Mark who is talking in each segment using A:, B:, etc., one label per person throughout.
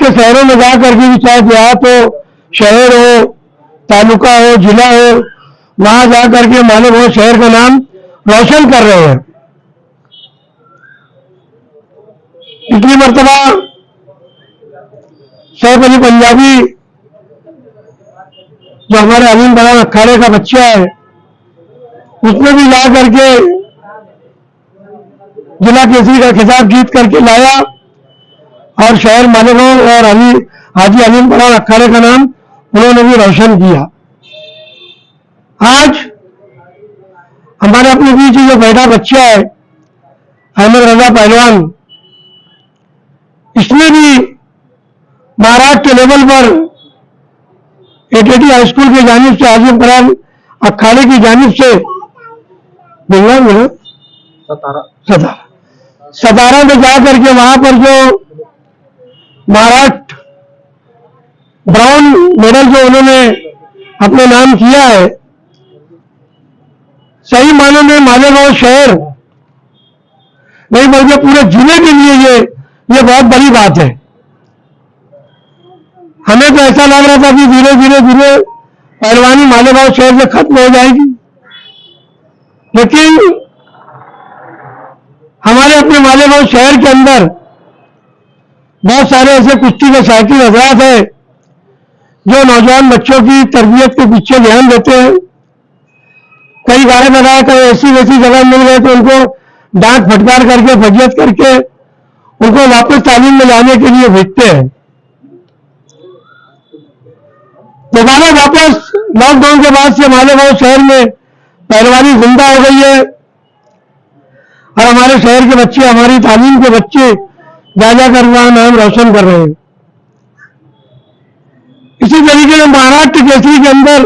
A: के शहरों में जा करके भी, चाहे देहात हो, शहर हो, तालुका हो, जिला हो, वहां जा करके मालेगांव शहर का नाम रोशन कर रहे हैं। पिछली मर्तबा सैफ अली पंजाबी जो हमारे अमीन बयान अखाड़े का बच्चा है, उसने भी ला करके जिला केसरी का खिताब जीत करके लाया और शहर मालेगांव और हाजी अमीन बयान अखाड़े का नाम उन्होंने भी रोशन किया। आज हमारे अपने बीच जो बैठा बच्चा है अहमद रजा पहलवान, इसने भी महाराष्ट्र लेवल पर एटीटी हाई स्कूल की जानिब से हाजी बयान अखाड़े की जानिब से सतारा में जाकर के वहां पर जो महाराष्ट्र ब्राउन मेडल जो उन्होंने अपने नाम किया है, सही मानों में मालेगांव शहर नहीं बल्कि पूरे जिले के लिए ये बहुत बड़ी बात है। हमें तो ऐसा लग रहा था कि धीरे धीरे धीरे पहलवानी मालेगांव शहर से खत्म हो जाएगी, लेकिन हमारे अपने मालेगांव शहर के अंदर बहुत सारे ऐसे कुश्ती के शौकीन हजरात हैं जो नौजवान बच्चों की तरबियत के पीछे ध्यान देते हैं। कई गाने बनाया, कई ऐसी वैसी जगह मिल गए तो उनको डांट फटकार करके, फजियत करके उनको वापस तालीम में लाने के लिए भेजते हैं। दोबारा वापस लॉकडाउन के बाद से मालेगांव शहर में पहलवानी जिंदा हो गई है और हमारे शहर के बच्चे, हमारी तालीम के बच्चे जा कर वहां नाम रोशन कर रहे हैं। इसी तरीके से महाराष्ट्र केसरी के अंदर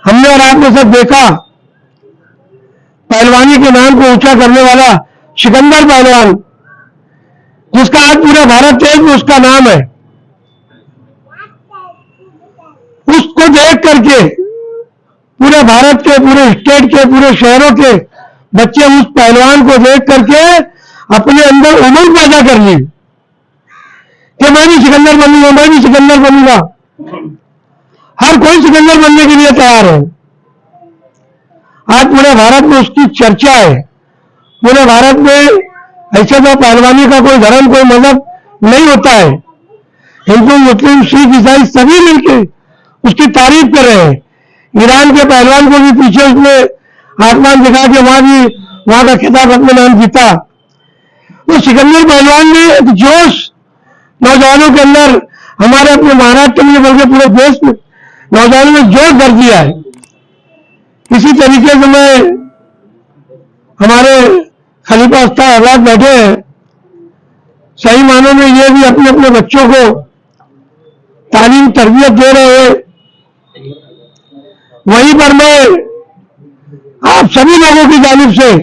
A: हमने और आपने सब देखा, पहलवानी के नाम को ऊंचा करने वाला सिकंदर पहलवान, जिसका आज पूरे भारत देश में उसका नाम है, उसको देख करके पूरे भारत के, पूरे स्टेट के, पूरे शहरों के बच्चे उस पहलवान को देख करके अपने अंदर उमंग पैदा कर ली कि मैं भी सिकंदर बनूंगा, मैं भी सिकंदर बनूंगा। हर कोई सिकंदर बनने के लिए तैयार है। आज पूरे भारत में उसकी चर्चा है। पूरे भारत में ऐसे तो पहलवानी का कोई धर्म, कोई मजहब नहीं होता है। हिंदू, मुस्लिम, सिख, ईसाई सभी मिलकर उसकी तारीफ कर रहे हैं। ईरान के पहलवान को भी पीछे उसने आसमान दिखा के वहां का खिताब अपने नाम जीता। तो सिकंदर पहलवान ने एक जोश नौजवानों के अंदर, हमारे अपने महाराष्ट्र में बल्कि पूरे देश में नौजवानों में जोश भर दिया है। इसी तरीके से मैं, हमारे खलीफा उस्ताद हजरात बैठे हैं, सही मानों में ये भी अपने अपने बच्चों को तालीम तरबियत दे रहे हैं। वहीं पर मैं आप सभी लोगों की जानिब से,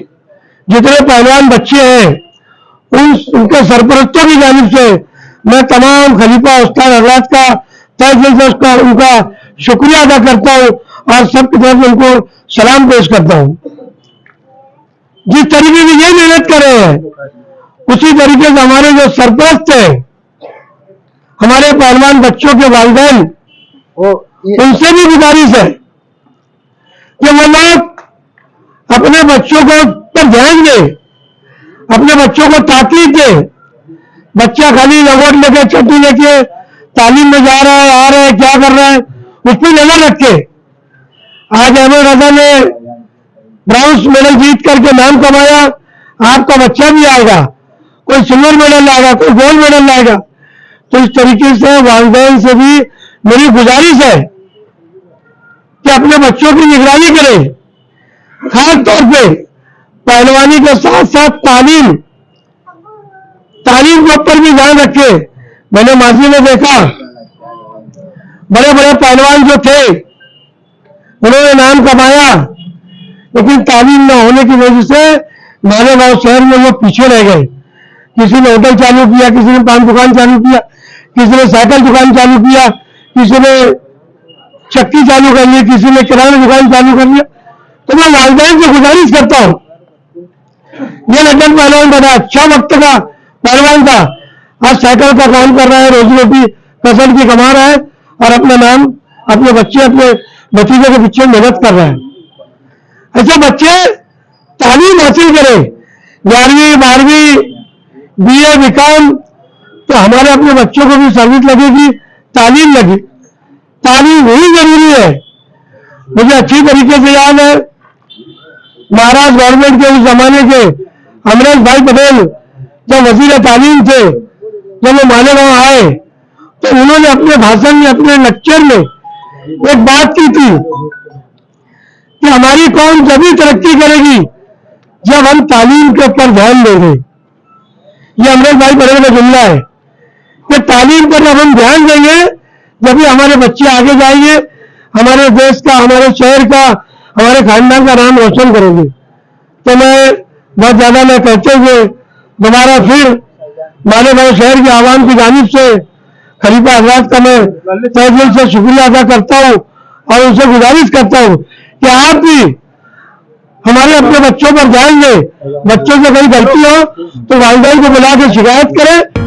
A: जितने पहलवान बच्चे हैं, उनके सरपरस्तों की जानिब से मैं तमाम खलीफा उस्ताद हजरात का तहे दिल से उनका शुक्रिया अदा करता हूं और सबकी तरफ से उनको सलाम पेश करता हूं। जिस तरीके से ये मेहनत कर रहे हैं, उसी तरीके से हमारे जो सरपरस्त है, हमारे पहलवान बच्चों के वालिदैन, उनसे भी गुजारिश है कि वो लोग अपने बच्चों को पर ध्यान दें, अपने बच्चों को ताकीद दें। बच्चा खाली लंगोट लेके, छठी लेके तालीम में जा रहा है, आ रहा है, क्या कर रहा है, उस पर नजर रखे। आज अहमद रजा ने ब्राउन्स मेडल जीत करके नाम कमाया, आपका बच्चा भी आएगा, कोई सिल्वर मेडल लाएगा, कोई गोल्ड मेडल लाएगा। तो इस तरीके से वालिदैन से भी मेरी गुजारिश है कि अपने बच्चों की निगरानी करें, खास तौर पे पहलवानी के साथ साथ तालीम के ऊपर भी ध्यान रखे। मैंने माजी में देखा, बड़े बड़े पहलवान जो थे उन्होंने नाम कमाया, लेकिन तालीम न होने की वजह से मालेगांव शहर में वो पीछे रह गए। किसी ने होटल चालू किया, किसी ने पान दुकान चालू किया, किसी ने साइकिल दुकान चालू किया, किसी ने चक्की चालू कर ली, किसी ने किराना दुकान चालू कर लिया। तो मैं वालिदैन से गुजारिश करता हूं, ये लड्डन पहलवान बड़ा अच्छा वक्त का पहलवान था, आज साइकिल का काम कर रहा है, रोजी रोटी कसर की कमा रहा है और अपना नाम, अपने बच्चे, अपने भतीजे के पीछे मेहनत कर रहा है। ऐसे बच्चे तालीम हासिल करें, 11वीं 12वीं BA BCom, तो हमारे अपने बच्चों को भी सर्विस लगेगी, तालीम लगी। तालीम ही जरूरी है। मुझे अच्छी तरीके से याद है, महाराष्ट्र गवर्नमेंट के उस जमाने के अमरेश भाई पटेल जब वजीर तालीम थे, जब वो मालेगांव आए तो उन्होंने अपने भाषण में, अपने लेक्चर में एक बात की थी कि हमारी कौम जब भी तरक्की करेगी जब हम तालीम के ऊपर ध्यान देंगे। ये अमरेश भाई पटेल का जुमला है कि तालीम पर जब हम ध्यान देंगे जब भी हमारे बच्चे आगे जाएंगे, हमारे देश का, हमारे शहर का, हमारे खानदान का नाम रोशन करेंगे। तो मैं बहुत ज्यादा मैं कहते हुए दोबारा फिर मालेगांव शहर की आवाम की जानिब से खलीफा हजरात का मैं तहे दिल से शुक्रिया अदा करता हूँ और उनसे गुजारिश करता हूँ कि आप भी हमारे अपने बच्चों पर ध्यान दें। बच्चों से कोई गलती हो तो वालिदैन को बुला के शिकायत करें।